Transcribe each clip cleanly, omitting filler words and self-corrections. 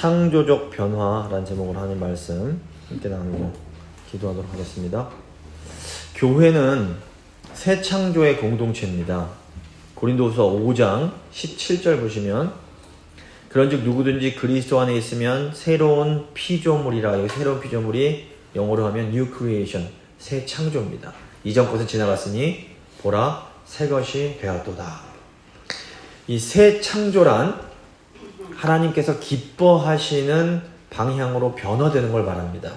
창조적 변화라는 제목으로 하는 말씀 함께 나누고 기도하도록 하겠습니다. 교회는 새 창조의 공동체입니다. 고린도후서 5장 17절 보시면 그런즉 누구든지 그리스도 안에 있으면 새로운 피조물이라. 여기 새로운 피조물이 영어로 하면 New Creation, 새 창조입니다. 이전 것은 지나갔으니 보라 새 것이 되었도다. 이 새 창조란 하나님께서 기뻐하시는 방향으로 변화되는 걸 말합니다.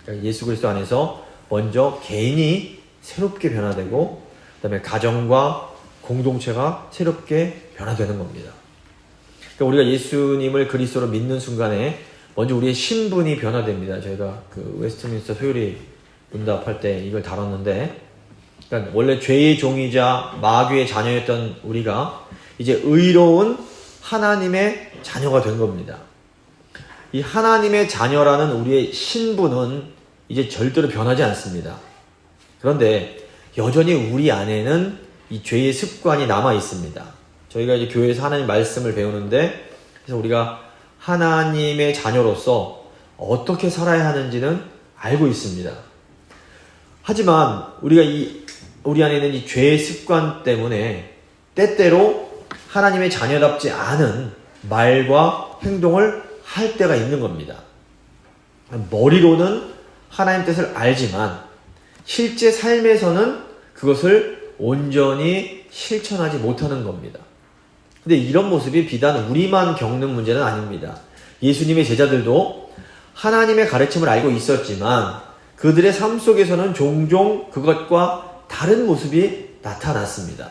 그러니까 예수 그리스도 안에서 먼저 개인이 새롭게 변화되고 그 다음에 가정과 공동체가 새롭게 변화되는 겁니다. 그러니까 우리가 예수님을 그리스도로 믿는 순간에 먼저 우리의 신분이 변화됩니다. 저희가 그 웨스트민스터 소요리 문답할 때 이걸 다뤘는데, 그러니까 원래 죄의 종이자 마귀의 자녀였던 우리가 이제 의로운 하나님의 자녀가 된 겁니다. 이 하나님의 자녀라는 우리의 신분은 이제 절대로 변하지 않습니다. 그런데 여전히 우리 안에는 이 죄의 습관이 남아 있습니다. 저희가 이제 교회에서 하나님 말씀을 배우는데, 그래서 우리가 하나님의 자녀로서 어떻게 살아야 하는지는 알고 있습니다. 하지만 우리가 우리 안에 있는 이 죄의 습관 때문에 때때로 하나님의 자녀답지 않은 말과 행동을 할 때가 있는 겁니다. 머리로는 하나님 뜻을 알지만 실제 삶에서는 그것을 온전히 실천하지 못하는 겁니다. 근데 이런 모습이 비단 우리만 겪는 문제는 아닙니다. 예수님의 제자들도 하나님의 가르침을 알고 있었지만 그들의 삶 속에서는 종종 그것과 다른 모습이 나타났습니다.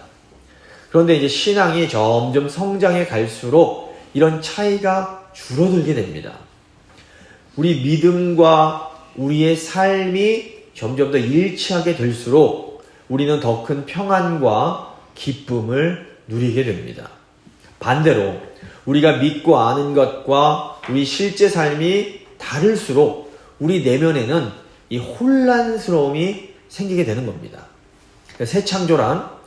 그런데 이제 신앙이 점점 성장해 갈수록 이런 차이가 줄어들게 됩니다. 우리 믿음과 우리의 삶이 점점 더 일치하게 될수록 우리는 더 큰 평안과 기쁨을 누리게 됩니다. 반대로 우리가 믿고 아는 것과 우리 실제 삶이 다를수록 우리 내면에는 이 혼란스러움이 생기게 되는 겁니다. 새 창조란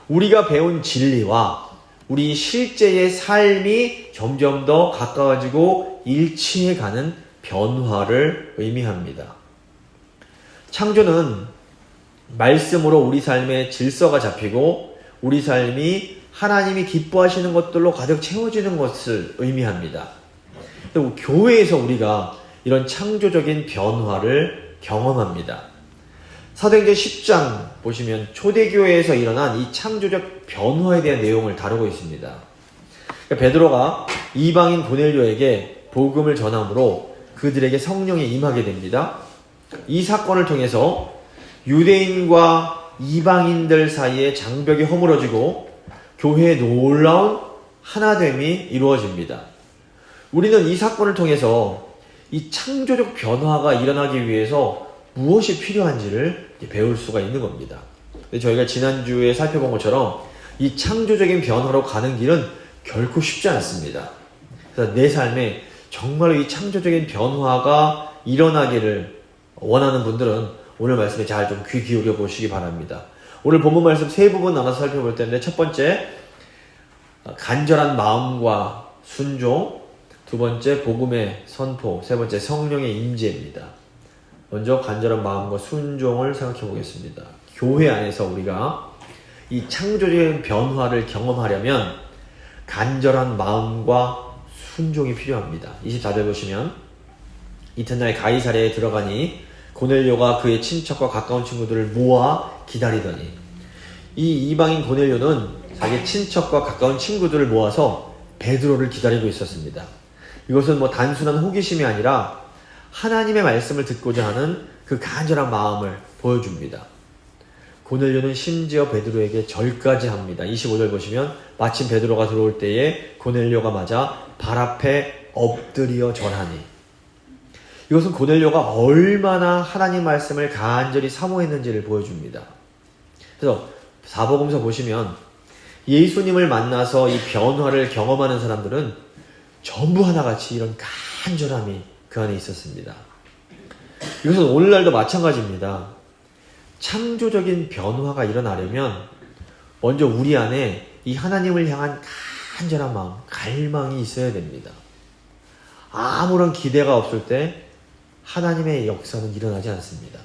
우리가 배운 진리와 우리 실제의 삶이 점점 더 가까워지고 일치해가는 변화를 의미합니다. 창조는 말씀으로 우리 삶의 질서가 잡히고 우리 삶이 하나님이 기뻐하시는 것들로 가득 채워지는 것을 의미합니다. 그리고 교회에서 우리가 이런 창조적인 변화를 경험합니다. 사도행전 10장 보시면 초대교회에서 일어난 이 창조적 변화에 대한 내용을 다루고 있습니다. 그러니까 베드로가 이방인 고넬료에게 복음을 전함으로 그들에게 성령이 임하게 됩니다. 이 사건을 통해서 유대인과 이방인들 사이에 장벽이 허물어지고 교회의 놀라운 하나됨이 이루어집니다. 우리는 이 사건을 통해서 이 창조적 변화가 일어나기 위해서 무엇이 필요한지를 배울 수가 있는 겁니다. 저희가 지난주에 살펴본 것처럼 이 창조적인 변화로 가는 길은 결코 쉽지 않습니다. 그래서 내 삶에 정말로 이 창조적인 변화가 일어나기를 원하는 분들은 오늘 말씀에 잘 좀 귀 기울여 보시기 바랍니다. 오늘 본문 말씀 세 부분 나눠서 살펴볼 텐데, 첫 번째 간절한 마음과 순종, 두 번째 복음의 선포, 세 번째 성령의 임재입니다. 먼저 간절한 마음과 순종을 생각해 보겠습니다. 교회 안에서 우리가 이 창조적인 변화를 경험하려면 간절한 마음과 순종이 필요합니다. 24절 보시면 이튿날 가이사랴에 들어가니 고넬료가 그의 친척과 가까운 친구들을 모아 기다리더니, 이 이방인 고넬료는 자기 친척과 가까운 친구들을 모아서 베드로를 기다리고 있었습니다. 이것은 단순한 호기심이 아니라 하나님의 말씀을 듣고자 하는 그 간절한 마음을 보여줍니다. 고넬료는 심지어 베드로에게 절까지 합니다. 25절 보시면 마침 베드로가 들어올 때에 고넬료가 맞아 발 앞에 엎드려 절하니, 이것은 고넬료가 얼마나 하나님 말씀을 간절히 사모했는지를 보여줍니다. 그래서 사복음서 보시면 예수님을 만나서 이 변화를 경험하는 사람들은 전부 하나같이 이런 간절함이 그 안에 있었습니다. 이것은 오늘날도 마찬가지입니다. 창조적인 변화가 일어나려면 먼저 우리 안에 이 하나님을 향한 간절한 마음, 갈망이 있어야 됩니다. 아무런 기대가 없을 때 하나님의 역사는 일어나지 않습니다.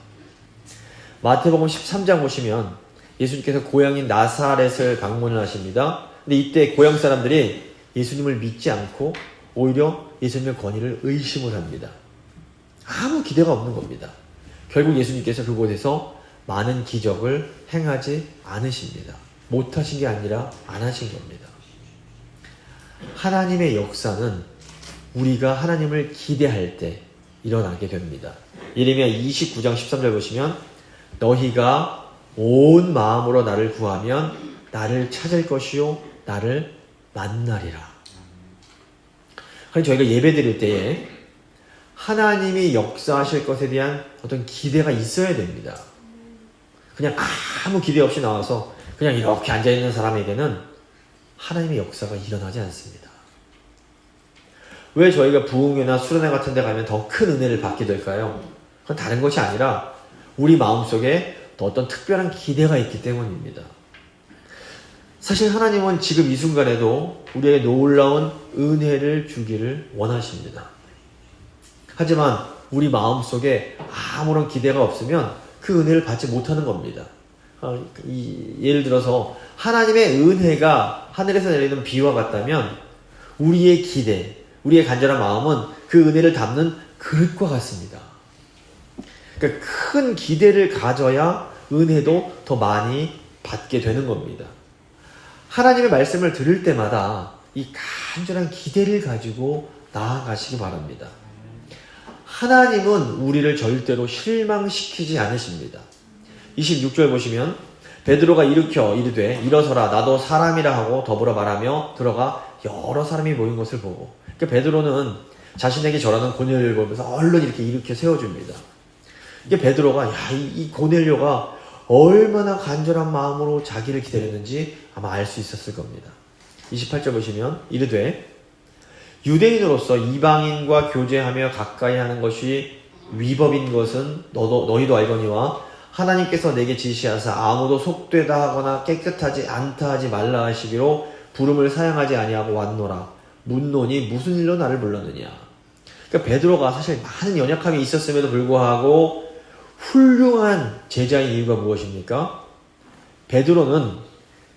마태복음 13장 보시면 예수님께서 고향인 나사렛을 방문을 하십니다. 근데 이때 고향 사람들이 예수님을 믿지 않고 오히려 예수님의 권위를 의심을 합니다. 아무 기대가 없는 겁니다. 결국 예수님께서 그곳에서 많은 기적을 행하지 않으십니다. 못하신 게 아니라 안 하신 겁니다. 하나님의 역사는 우리가 하나님을 기대할 때 일어나게 됩니다. 예레미야 29장 13절 보시면 너희가 온 마음으로 나를 구하면 나를 찾을 것이요 나를 만나리라. 그러니 저희가 예배 드릴 때에 하나님이 역사하실 것에 대한 어떤 기대가 있어야 됩니다. 그냥 아무 기대 없이 나와서 그냥 이렇게 앉아있는 사람에게는 하나님의 역사가 일어나지 않습니다. 왜 저희가 부흥회나 수련회 같은 데 가면 더 큰 은혜를 받게 될까요? 그건 다른 것이 아니라 우리 마음속에 또 어떤 특별한 기대가 있기 때문입니다. 사실 하나님은 지금 이 순간에도 우리에게 놀라운 은혜를 주기를 원하십니다. 하지만 우리 마음속에 아무런 기대가 없으면 그 은혜를 받지 못하는 겁니다. 예를 들어서 하나님의 은혜가 하늘에서 내리는 비와 같다면 우리의 기대, 우리의 간절한 마음은 그 은혜를 담는 그릇과 같습니다. 그러니까 큰 기대를 가져야 은혜도 더 많이 받게 되는 겁니다. 하나님의 말씀을 들을 때마다 이 간절한 기대를 가지고 나아가시기 바랍니다. 하나님은 우리를 절대로 실망시키지 않으십니다. 26절 보시면 베드로가 일으켜 이르되 일어서라 나도 사람이라 하고 더불어 말하며 들어가 여러 사람이 모인 것을 보고, 그러니까 베드로는 자신에게 절하는 고넬료를 보면서 얼른 이렇게 일으켜 세워줍니다. 이게 베드로가 이 고넬료가 얼마나 간절한 마음으로 자기를 기다렸는지 아마 알 수 있었을 겁니다. 28절 보시면 이르되 유대인으로서 이방인과 교제하며 가까이 하는 것이 위법인 것은 너희도 알거니와 하나님께서 내게 지시하사 아무도 속되다 하거나 깨끗하지 않다 하지 말라 하시기로 부름을 사양하지 아니하고 왔노라. 묻노니 무슨 일로 나를 불렀느냐. 그러니까 베드로가 사실 많은 연약함이 있었음에도 불구하고 훌륭한 제자인 이유가 무엇입니까? 베드로는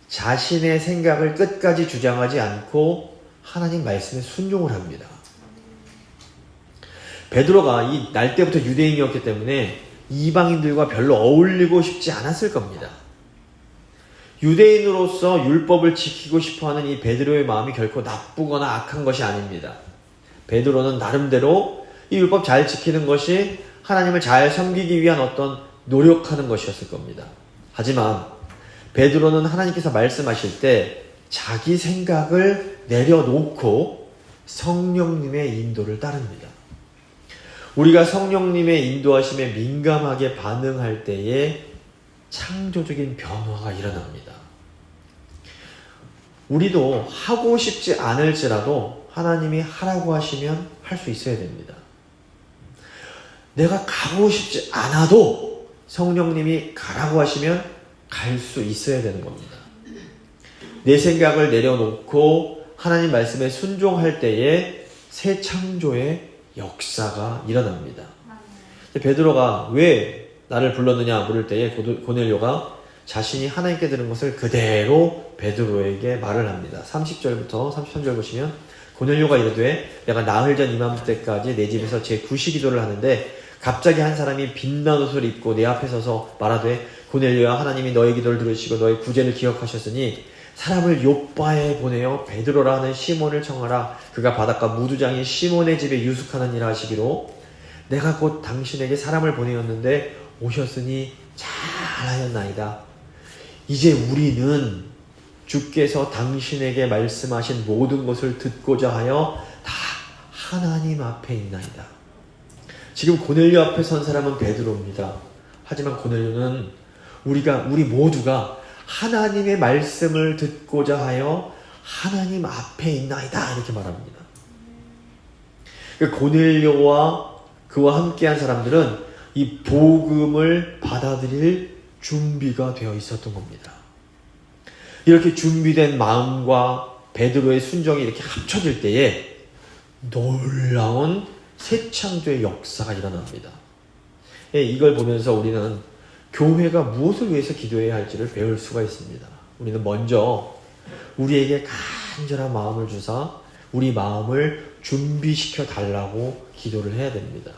자신의 생각을 끝까지 주장하지 않고 하나님 말씀에 순종을 합니다. 베드로가 이 날 때부터 유대인이었기 때문에 이방인들과 별로 어울리고 싶지 않았을 겁니다. 유대인으로서 율법을 지키고 싶어하는 이 베드로의 마음이 결코 나쁘거나 악한 것이 아닙니다. 베드로는 나름대로 이 율법 잘 지키는 것이 하나님을 잘 섬기기 위한 어떤 노력하는 것이었을 겁니다. 하지만 베드로는 하나님께서 말씀하실 때 자기 생각을 내려놓고 성령님의 인도를 따릅니다. 우리가 성령님의 인도하심에 민감하게 반응할 때에 창조적인 변화가 일어납니다. 우리도 하고 싶지 않을지라도 하나님이 하라고 하시면 할 수 있어야 됩니다. 내가 가고 싶지 않아도 성령님이 가라고 하시면 갈 수 있어야 되는 겁니다. 내 생각을 내려놓고 하나님 말씀에 순종할 때에 새 창조의 역사가 일어납니다. 베드로가 왜 나를 불렀느냐 물을 때에 고넬료가 자신이 하나님께 들은 것을 그대로 베드로에게 말을 합니다. 30절부터 33절 보시면 고넬료가 이르되 내가 나흘 전 이맘때까지 내 집에서 제9시 기도를 하는데 갑자기 한 사람이 빛난 옷을 입고 내 앞에 서서 말하되 고넬료야 하나님이 너의 기도를 들으시고 너의 구제를 기억하셨으니 사람을 요빠에 보내어 베드로라 하는 시몬을 청하라. 그가 바닷가 무두장인 시몬의 집에 유숙하느니라 하시기로 내가 곧 당신에게 사람을 보내었는데 오셨으니 잘하였나이다. 이제 우리는 주께서 당신에게 말씀하신 모든 것을 듣고자 하여 다 하나님 앞에 있나이다. 지금 고넬료 앞에 선 사람은 베드로입니다. 하지만 고넬료는 우리 모두가 하나님의 말씀을 듣고자 하여 하나님 앞에 있나이다 이렇게 말합니다. 고넬료와 그와 함께한 사람들은 이 복음을 받아들일 준비가 되어 있었던 겁니다. 이렇게 준비된 마음과 베드로의 순종이 이렇게 합쳐질 때에 놀라운 새 창조의 역사가 일어납니다. 이걸 보면서 우리는 교회가 무엇을 위해서 기도해야 할지를 배울 수가 있습니다. 우리는 먼저 우리에게 간절한 마음을 주사 우리 마음을 준비시켜 달라고 기도를 해야 됩니다.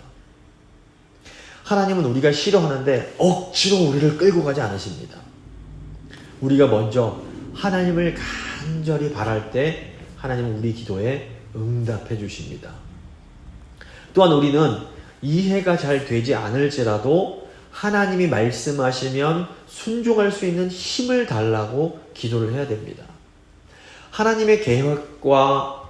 하나님은 우리가 싫어하는데 억지로 우리를 끌고 가지 않으십니다. 우리가 먼저 하나님을 간절히 바랄 때 하나님은 우리 기도에 응답해 주십니다. 또한 우리는 이해가 잘 되지 않을지라도 하나님이 말씀하시면 순종할 수 있는 힘을 달라고 기도를 해야 됩니다. 하나님의 계획과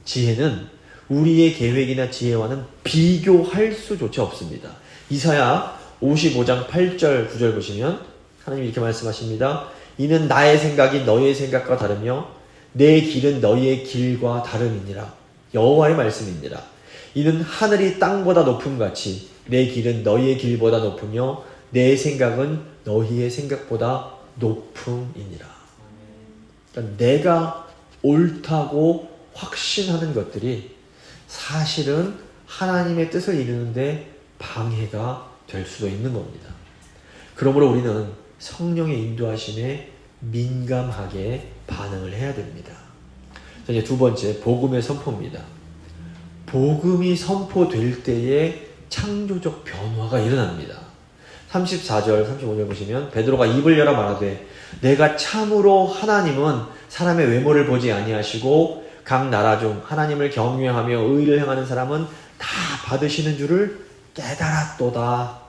지혜는 우리의 계획이나 지혜와는 비교할 수조차 없습니다. 이사야 55장 8절 9절 보시면 하나님이 이렇게 말씀하십니다. 이는 나의 생각이 너희의 생각과 다르며 내 길은 너희의 길과 다름이니라. 여호와의 말씀이니라. 이는 하늘이 땅보다 높음같이 내 길은 너희의 길보다 높으며 내 생각은 너희의 생각보다 높음이니라. 그러니까 내가 옳다고 확신하는 것들이 사실은 하나님의 뜻을 이루는데 방해가 될 수도 있는 겁니다. 그러므로 우리는 성령의 인도하심에 민감하게 반응을 해야 됩니다. 자, 이제 두 번째, 복음의 선포입니다. 복음이 선포될 때에 창조적 변화가 일어납니다. 34절, 35절 보시면 베드로가 입을 열어 말하되 내가 참으로 하나님은 사람의 외모를 보지 아니하시고 각 나라 중 하나님을 경외하며 의를 행하는 사람은 다 받으시는 줄을 깨달았도다.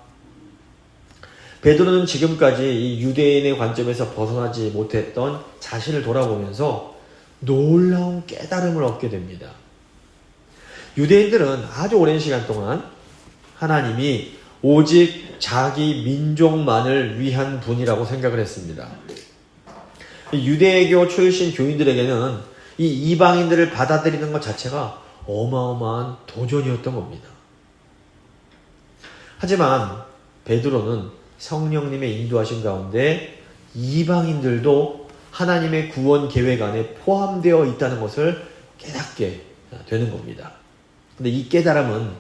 베드로는 지금까지 이 유대인의 관점에서 벗어나지 못했던 자신을 돌아보면서 놀라운 깨달음을 얻게 됩니다. 유대인들은 아주 오랜 시간 동안 하나님이 오직 자기 민족만을 위한 분이라고 생각을 했습니다. 유대교 출신 교인들에게는 이 이방인들을 받아들이는 것 자체가 어마어마한 도전이었던 겁니다. 하지만 베드로는 성령님의 인도하신 가운데 이방인들도 하나님의 구원 계획 안에 포함되어 있다는 것을 깨닫게 되는 겁니다. 근데 이 깨달음은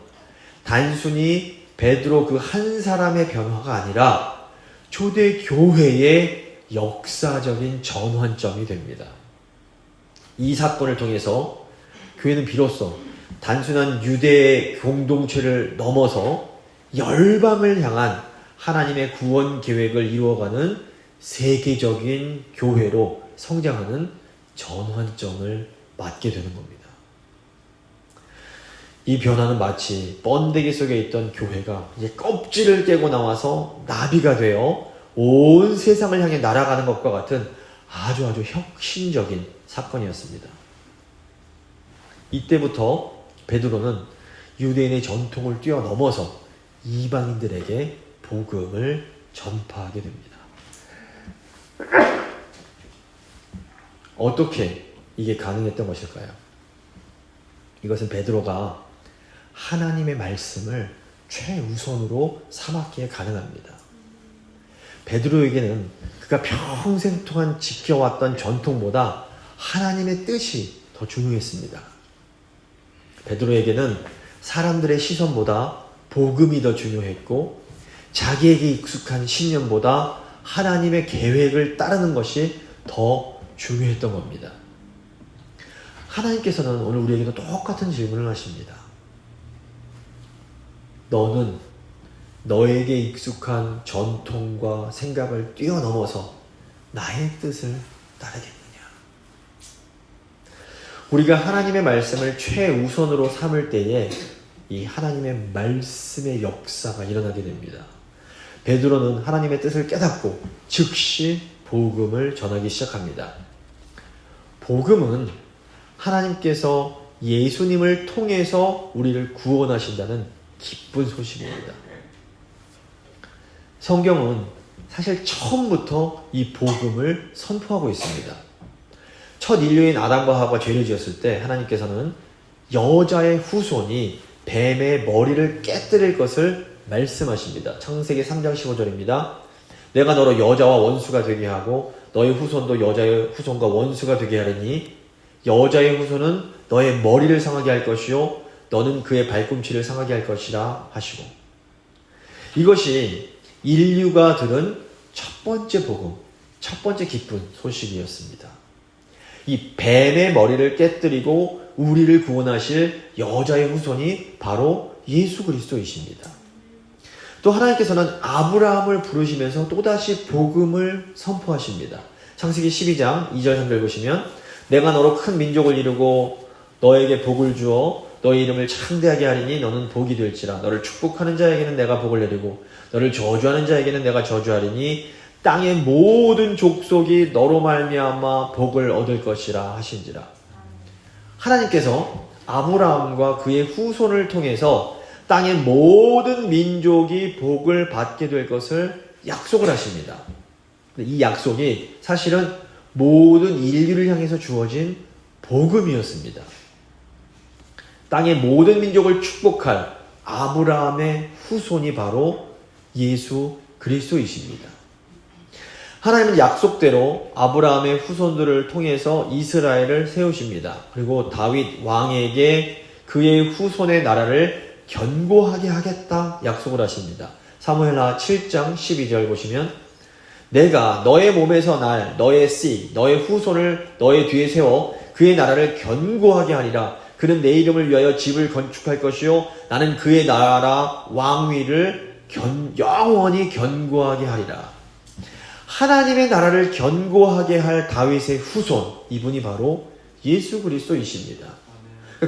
단순히 베드로 그 한 사람의 변화가 아니라 초대 교회의 역사적인 전환점이 됩니다. 이 사건을 통해서 교회는 비로소 단순한 유대 공동체를 넘어서 열방을 향한 하나님의 구원 계획을 이루어가는 세계적인 교회로 성장하는 전환점을 맞게 되는 겁니다. 이 변화는 마치 번데기 속에 있던 교회가 이제 껍질을 깨고 나와서 나비가 되어 온 세상을 향해 날아가는 것과 같은 아주 혁신적인 사건이었습니다. 이때부터 베드로는 유대인의 전통을 뛰어넘어서 이방인들에게 복음을 전파하게 됩니다. 어떻게 이게 가능했던 것일까요? 이것은 베드로가 하나님의 말씀을 최우선으로 삼았기에 가능합니다. 베드로에게는 그가 평생 동안 지켜왔던 전통보다 하나님의 뜻이 더 중요했습니다. 베드로에게는 사람들의 시선보다 복음이 더 중요했고 자기에게 익숙한 신념보다 하나님의 계획을 따르는 것이 더 중요했던 겁니다. 하나님께서는 오늘 우리에게도 똑같은 질문을 하십니다. 너는 너에게 익숙한 전통과 생각을 뛰어넘어서 나의 뜻을 따르겠느냐? 우리가 하나님의 말씀을 최우선으로 삼을 때에 이 하나님의 말씀의 역사가 일어나게 됩니다. 베드로는 하나님의 뜻을 깨닫고 즉시 복음을 전하기 시작합니다. 복음은 하나님께서 예수님을 통해서 우리를 구원하신다는 기쁜 소식입니다. 성경은 사실 처음부터 이 복음을 선포하고 있습니다. 첫 인류인 아담과 하와가 죄를 지었을 때 하나님께서는 여자의 후손이 뱀의 머리를 깨뜨릴 것을 말씀하십니다. 창세기 3장 15절입니다. 내가 너로 여자와 원수가 되게 하고 너의 후손도 여자의 후손과 원수가 되게 하리니 여자의 후손은 너의 머리를 상하게 할 것이요 너는 그의 발꿈치를 상하게 할 것이라 하시고, 이것이 인류가 들은 첫 번째 복음, 첫 번째 기쁜 소식이었습니다. 이 뱀의 머리를 깨뜨리고 우리를 구원하실 여자의 후손이 바로 예수 그리스도이십니다. 또 하나님께서는 아브라함을 부르시면서 또다시 복음을 선포하십니다. 창세기 12장 2절 3절 보시면 내가 너로 큰 민족을 이루고 너에게 복을 주어 너의 이름을 창대하게 하리니 너는 복이 될지라. 너를 축복하는 자에게는 내가 복을 내리고 너를 저주하는 자에게는 내가 저주하리니 땅의 모든 족속이 너로 말미암아 복을 얻을 것이라 하신지라. 하나님께서 아브라함과 그의 후손을 통해서 땅의 모든 민족이 복을 받게 될 것을 약속을 하십니다. 이 약속이 사실은 모든 인류를 향해서 주어진 복음이었습니다. 땅의 모든 민족을 축복할 아브라함의 후손이 바로 예수 그리스도이십니다. 하나님은 약속대로 아브라함의 후손들을 통해서 이스라엘을 세우십니다. 그리고 다윗 왕에게 그의 후손의 나라를 견고하게 하겠다 약속을 하십니다. 사무엘하 7장 12절 보시면 내가 너의 몸에서 날 너의 씨 너의 후손을 너의 뒤에 세워 그의 나라를 견고하게 하리라. 그는 내 이름을 위하여 집을 건축할 것이요 나는 그의 나라 왕위를 영원히 견고하게 하리라. 하나님의 나라를 견고하게 할 다윗의 후손, 이분이 바로 예수 그리스도이십니다.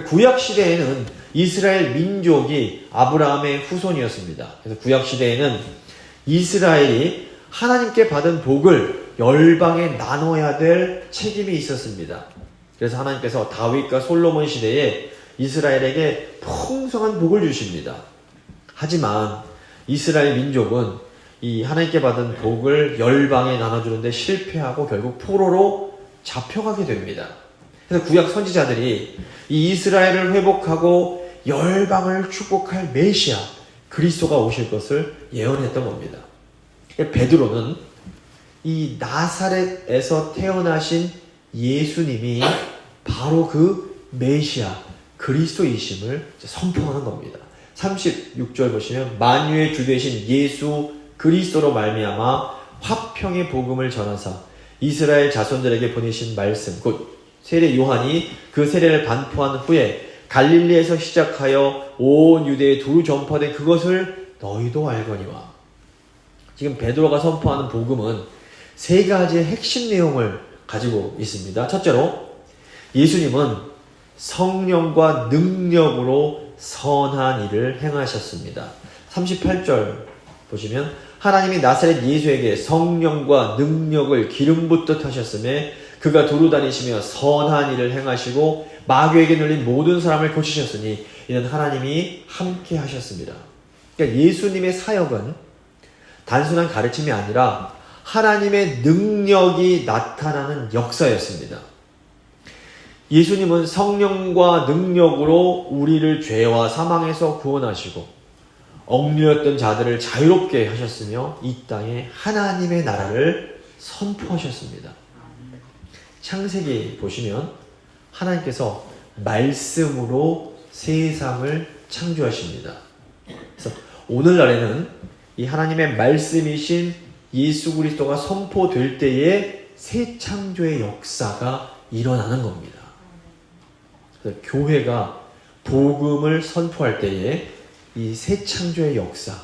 구약 시대에는 이스라엘 민족이 아브라함의 후손이었습니다. 그래서 구약 시대에는 이스라엘이 하나님께 받은 복을 열방에 나눠야 될 책임이 있었습니다. 그래서 하나님께서 다윗과 솔로몬 시대에 이스라엘에게 풍성한 복을 주십니다. 하지만 이스라엘 민족은 이 하나님께 받은 복을 열방에 나눠주는데 실패하고 결국 포로로 잡혀가게 됩니다. 그래서 구약 선지자들이 이 이스라엘을 회복하고 열방을 축복할 메시아 그리스도가 오실 것을 예언했던 겁니다. 베드로는 이 나사렛에서 태어나신 예수님이 바로 그 메시아 그리스도이심을 선포하는 겁니다. 36절 보시면 만유의 주 되신 예수 그리스도로 말미암아 화평의 복음을 전하사 이스라엘 자손들에게 보내신 말씀 곧 세례 요한이 그 세례를 반포한 후에 갈릴리에서 시작하여 온 유대에 두루 전파된 그것을 너희도 알거니와. 지금 베드로가 선포하는 복음은 세 가지의 핵심 내용을 가지고 있습니다. 첫째로 예수님은 성령과 능력으로 선한 일을 행하셨습니다. 38절 보시면 하나님이 나사렛 예수에게 성령과 능력을 기름 붓듯 하셨음에 그가 두루 다니시며 선한 일을 행하시고 마귀에게 눌린 모든 사람을 고치셨으니 이는 하나님이 함께 하셨습니다. 그러니까 예수님의 사역은 단순한 가르침이 아니라 하나님의 능력이 나타나는 역사였습니다. 예수님은 성령과 능력으로 우리를 죄와 사망에서 구원하시고 억눌렸던 자들을 자유롭게 하셨으며 이 땅에 하나님의 나라를 선포하셨습니다. 창세기 보시면 하나님께서 말씀으로 세상을 창조하십니다. 그래서 오늘날에는 이 하나님의 말씀이신 예수 그리스도가 선포될 때에 새 창조의 역사가 일어나는 겁니다. 그래서 교회가 복음을 선포할 때에 이 새 창조의 역사,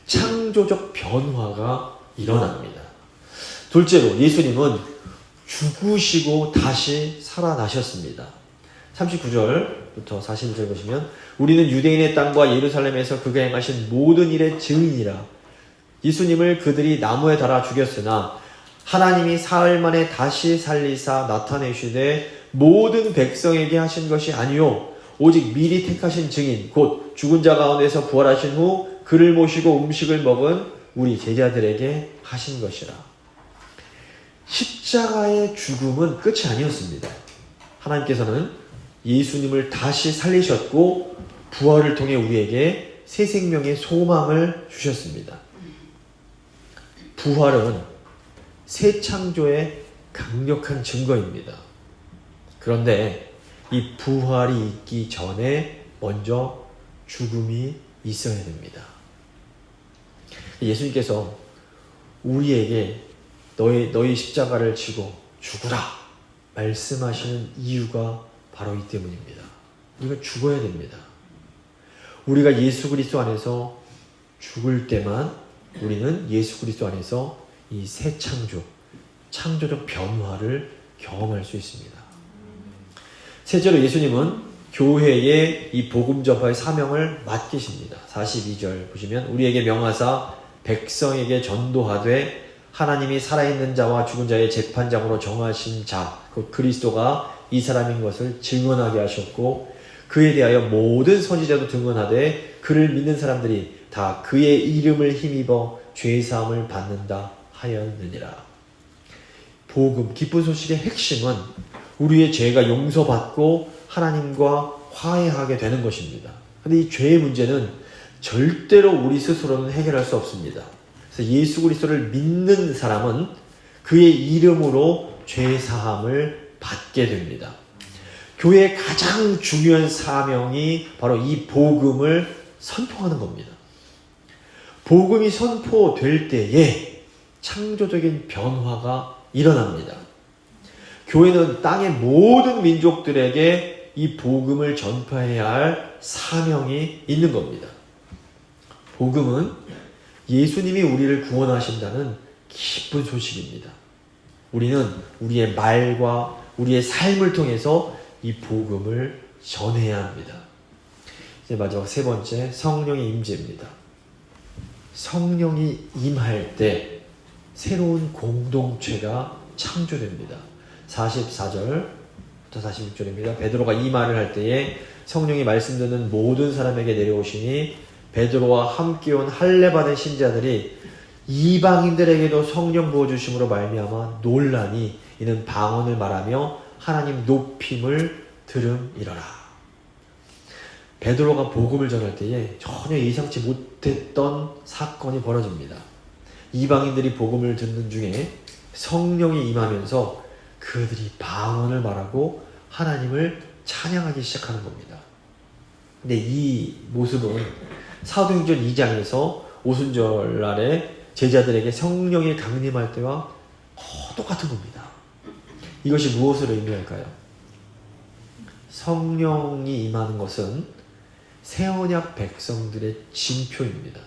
창조적 변화가 일어납니다. 둘째로 예수님은 죽으시고 다시 살아나셨습니다. 39절부터 41절 보시면 우리는 유대인의 땅과 예루살렘에서 그가 행하신 모든 일의 증인이라. 예수님을 그들이 나무에 달아 죽였으나 하나님이 사흘 만에 다시 살리사 나타내시되 모든 백성에게 하신 것이 아니요 오직 미리 택하신 증인 곧 죽은 자 가운데서 부활하신 후 그를 모시고 음식을 먹은 우리 제자들에게 하신 것이라. 십자가의 죽음은 끝이 아니었습니다. 하나님께서는 예수님을 다시 살리셨고 부활을 통해 우리에게 새 생명의 소망을 주셨습니다. 부활은 새 창조의 강력한 증거입니다. 그런데 이 부활이 있기 전에 먼저 죽음이 있어야 됩니다. 예수님께서 우리에게 너희 십자가를 지고 죽으라 말씀하시는 이유가 바로 이 때문입니다. 우리가 죽어야 됩니다. 우리가 예수 그리스도 안에서 죽을 때만 우리는 예수 그리스도 안에서 이 새 창조적 변화를 경험할 수 있습니다. 셋째로 예수님은 교회에 이 복음 전파의 사명을 맡기십니다. 42절 보시면 우리에게 명하사 백성에게 전도하되 하나님이 살아있는 자와 죽은 자의 재판장으로 정하신 자, 그 그리스도가 이 사람인 것을 증언하게 하셨고 그에 대하여 모든 선지자도 증언하되 그를 믿는 사람들이 다 그의 이름을 힘입어 죄사함을 받는다 하였느니라. 복음, 기쁜 소식의 핵심은 우리의 죄가 용서받고 하나님과 화해하게 되는 것입니다. 그런데 이 죄의 문제는 절대로 우리 스스로는 해결할 수 없습니다. 그래서 예수 그리스도를 믿는 사람은 그의 이름으로 죄사함을 받게 됩니다. 교회의 가장 중요한 사명이 바로 이 복음을 선포하는 겁니다. 복음이 선포될 때에 창조적인 변화가 일어납니다. 교회는 땅의 모든 민족들에게 이 복음을 전파해야 할 사명이 있는 겁니다. 복음은 예수님이 우리를 구원하신다는 기쁜 소식입니다. 우리는 우리의 말과 우리의 삶을 통해서 이 복음을 전해야 합니다. 이제 마지막 세 번째, 성령의 임재입니다. 성령이 임할 때 새로운 공동체가 창조됩니다. 44절부터 46절입니다. 베드로가 이 말을 할 때에 성령이 말씀 듣는 모든 사람에게 내려오시니 베드로와 함께 온 할례 받은 신자들이 이방인들에게도 성령 부어주심으로 말미암아 놀라니 이는 방언을 말하며 하나님 높임을 들음이러라. 베드로가 복음을 전할 때에 전혀 예상치 못했던 사건이 벌어집니다. 이방인들이 복음을 듣는 중에 성령이 임하면서 그들이 방언을 말하고 하나님을 찬양하기 시작하는 겁니다. 근데 이 모습은 사도행전 2장에서 오순절날에 제자들에게 성령이 강림할 때와 똑같은 겁니다. 이것이 무엇을 의미할까요? 성령이 임하는 것은 새언약 백성들의 징표입니다.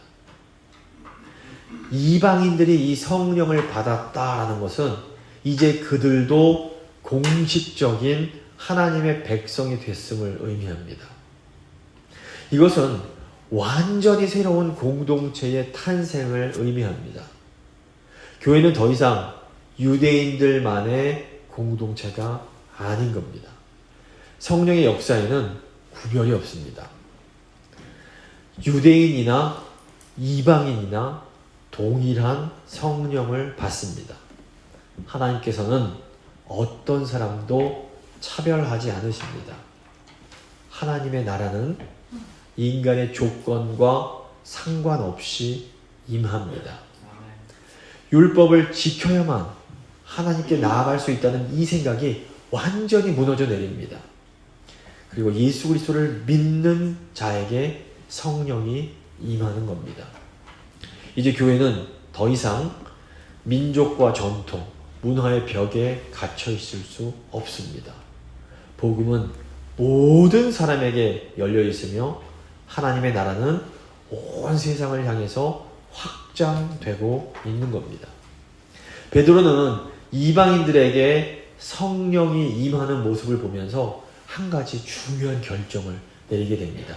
이방인들이 이 성령을 받았다라는 것은 이제 그들도 공식적인 하나님의 백성이 됐음을 의미합니다. 이것은 완전히 새로운 공동체의 탄생을 의미합니다. 교회는 더 이상 유대인들만의 공동체가 아닌 겁니다. 성령의 역사에는 구별이 없습니다. 유대인이나 이방인이나 동일한 성령을 받습니다. 하나님께서는 어떤 사람도 차별하지 않으십니다. 하나님의 나라는 인간의 조건과 상관없이 임합니다. 율법을 지켜야만 하나님께 나아갈 수 있다는 이 생각이 완전히 무너져 내립니다. 그리고 예수 그리스도를 믿는 자에게 성령이 임하는 겁니다. 이제 교회는 더 이상 민족과 전통, 문화의 벽에 갇혀 있을 수 없습니다. 복음은 모든 사람에게 열려 있으며 하나님의 나라는 온 세상을 향해서 확장되고 있는 겁니다. 베드로는 이방인들에게 성령이 임하는 모습을 보면서 한 가지 중요한 결정을 내리게 됩니다.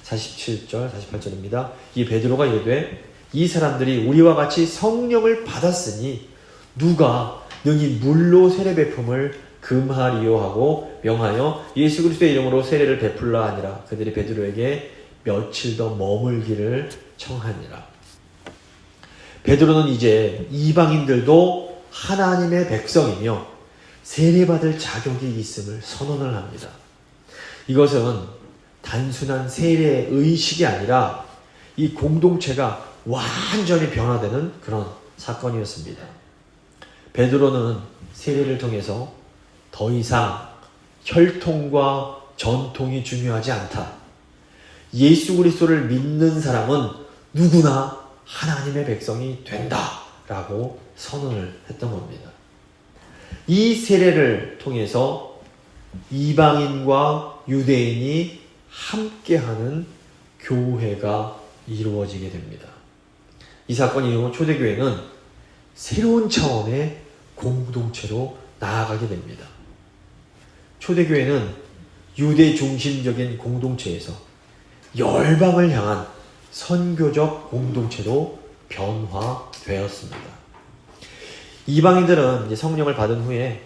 47절, 48절입니다. 이 베드로가 이르되 이 사람들이 우리와 같이 성령을 받았으니 누가 능히 물로 세례 베품을 금하리요 하고 명하여 예수 그리스도의 이름으로 세례를 베풀라 하니라. 그들이 베드로에게 며칠 더 머물기를 청하니라. 베드로는 이제 이방인들도 하나님의 백성이며 세례받을 자격이 있음을 선언을 합니다. 이것은 단순한 세례 의식이 아니라 이 공동체가 완전히 변화되는 그런 사건이었습니다. 베드로는 세례를 통해서 더 이상 혈통과 전통이 중요하지 않다. 예수 그리스도를 믿는 사람은 누구나 하나님의 백성이 된다라고 선언을 했던 겁니다. 이 세례를 통해서 이방인과 유대인이 함께하는 교회가 이루어지게 됩니다. 이 사건 이후 초대교회는 새로운 차원의 공동체로 나아가게 됩니다. 초대교회는 유대 중심적인 공동체에서 열방을 향한 선교적 공동체로 변화되었습니다. 이방인들은 이제 성령을 받은 후에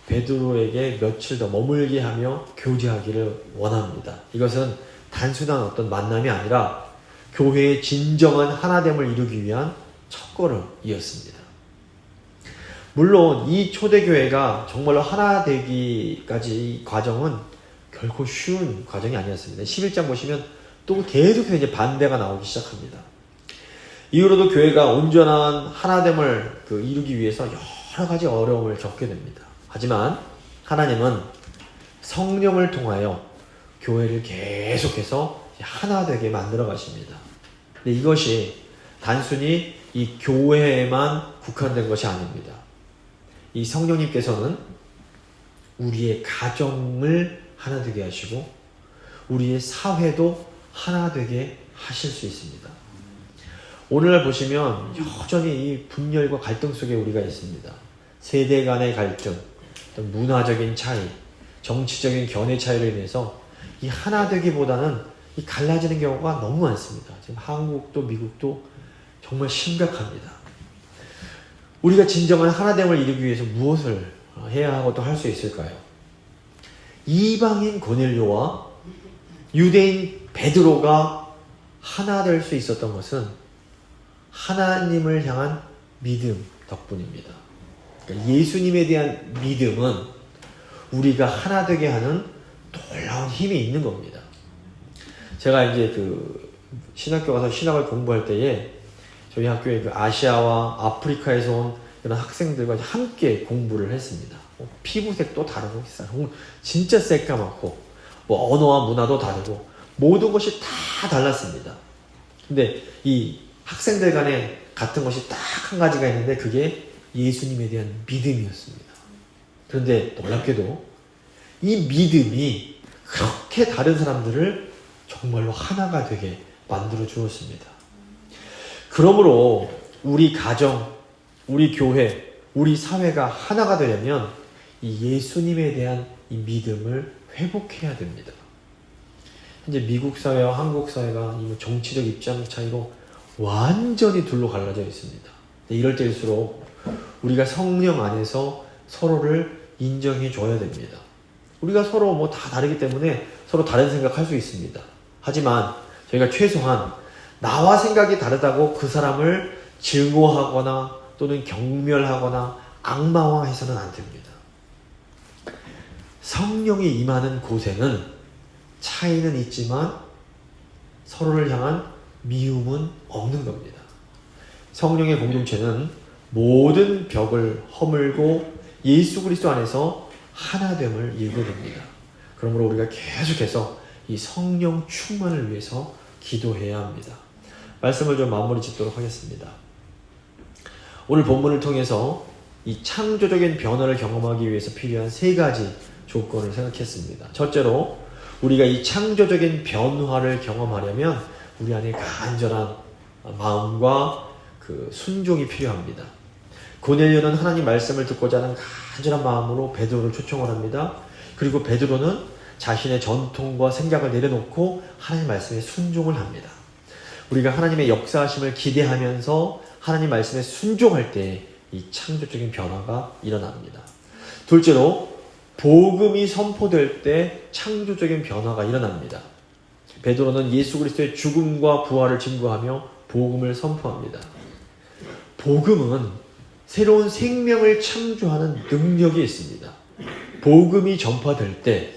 베드로에게 며칠 더 머물게 하며 교제하기를 원합니다. 이것은 단순한 어떤 만남이 아니라 교회의 진정한 하나됨을 이루기 위한 첫걸음이었습니다. 물론 이 초대교회가 정말로 하나 되기까지 과정은 결코 쉬운 과정이 아니었습니다. 11장 보시면 또 계속해서 이제 반대가 나오기 시작합니다. 이후로도 교회가 온전한 하나됨을 이루기 위해서 여러 가지 어려움을 겪게 됩니다. 하지만 하나님은 성령을 통하여 교회를 계속해서 하나 되게 만들어 가십니다. 근데 이것이 단순히 이 교회에만 국한된 것이 아닙니다. 이 성령님께서는 우리의 가정을 하나 되게 하시고 우리의 사회도 하나 되게 하실 수 있습니다. 오늘날 보시면 여전히 이 분열과 갈등 속에 우리가 있습니다. 세대 간의 갈등, 문화적인 차이, 정치적인 견해 차이로 인해서 이 하나 되기보다는 이 갈라지는 경우가 너무 많습니다. 지금 한국도 미국도 정말 심각합니다. 우리가 진정한 하나됨을 이루기 위해서 무엇을 해야 하고 또 할 수 있을까요? 이방인 고넬료와 유대인 베드로가 하나 될 수 있었던 것은 하나님을 향한 믿음 덕분입니다. 그러니까 예수님에 대한 믿음은 우리가 하나 되게 하는 놀라운 힘이 있는 겁니다. 제가 이제 신학교 가서 신학을 공부할 때에 저희 학교에 아시아와 아프리카에서 온 이런 학생들과 함께 공부를 했습니다. 피부색도 다르고 진짜 새까맣고 언어와 문화도 다르고 모든 것이 다 달랐습니다. 근데 이 학생들 간에 같은 것이 딱 한 가지가 있는데 그게 예수님에 대한 믿음이었습니다. 그런데 놀랍게도 이 믿음이 그렇게 다른 사람들을 정말로 하나가 되게 만들어 주었습니다. 그러므로 우리 가정, 우리 교회, 우리 사회가 하나가 되려면 이 예수님에 대한 이 믿음을 회복해야 됩니다. 현재 미국 사회와 한국 사회가 정치적 입장 차이로 완전히 둘로 갈라져 있습니다. 이럴 때일수록 우리가 성령 안에서 서로를 인정해 줘야 됩니다. 우리가 서로 다 다르기 때문에 서로 다른 생각할 수 있습니다. 하지만 저희가 최소한 나와 생각이 다르다고 그 사람을 증오하거나 또는 경멸하거나 악마화해서는 안 됩니다. 성령이 임하는 곳에는 차이는 있지만 서로를 향한 미움은 없는 겁니다. 성령의 공동체는 모든 벽을 허물고 예수 그리스도 안에서 하나됨을 이루게 됩니다. 그러므로 우리가 계속해서 이 성령 충만을 위해서 기도해야 합니다. 말씀을 좀 마무리 짓도록 하겠습니다. 오늘 본문을 통해서 이 창조적인 변화를 경험하기 위해서 필요한 세 가지 조건을 생각했습니다. 첫째로 우리가 이 창조적인 변화를 경험하려면 우리 안에 간절한 마음과 순종이 필요합니다. 고넬료는 하나님 말씀을 듣고자 하는 간절한 마음으로 베드로를 초청을 합니다. 그리고 베드로는 자신의 전통과 생각을 내려놓고 하나님 말씀에 순종을 합니다. 우리가 하나님의 역사하심을 기대하면서 하나님 말씀에 순종할 때 이 창조적인 변화가 일어납니다. 둘째로 복음이 선포될 때 창조적인 변화가 일어납니다. 베드로는 예수 그리스도의 죽음과 부활을 증거하며 복음을 선포합니다. 복음은 새로운 생명을 창조하는 능력이 있습니다. 복음이 전파될 때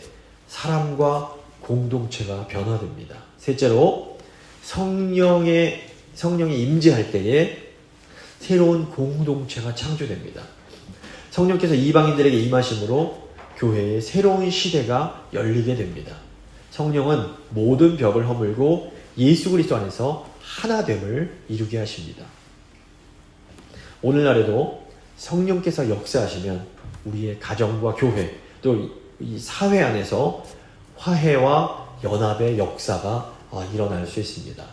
사람과 공동체가 변화됩니다. 셋째로 성령이 임재할 때에 새로운 공동체가 창조됩니다. 성령께서 이방인들에게 임하심으로 교회의 새로운 시대가 열리게 됩니다. 성령은 모든 벽을 허물고 예수 그리스도 안에서 하나됨을 이루게 하십니다. 오늘날에도 성령께서 역사하시면 우리의 가정과 교회 또 이 사회 안에서 화해와 연합의 역사가 일어날 수 있습니다.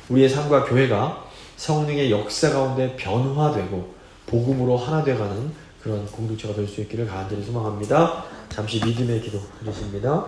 우리의 삶과 교회가 성령의 역사 가운데 변화되고 복음으로 하나 되어가는 그런 공동체가 될 수 있기를 간절히 소망합니다. 잠시 믿음의 기도 드리십니다.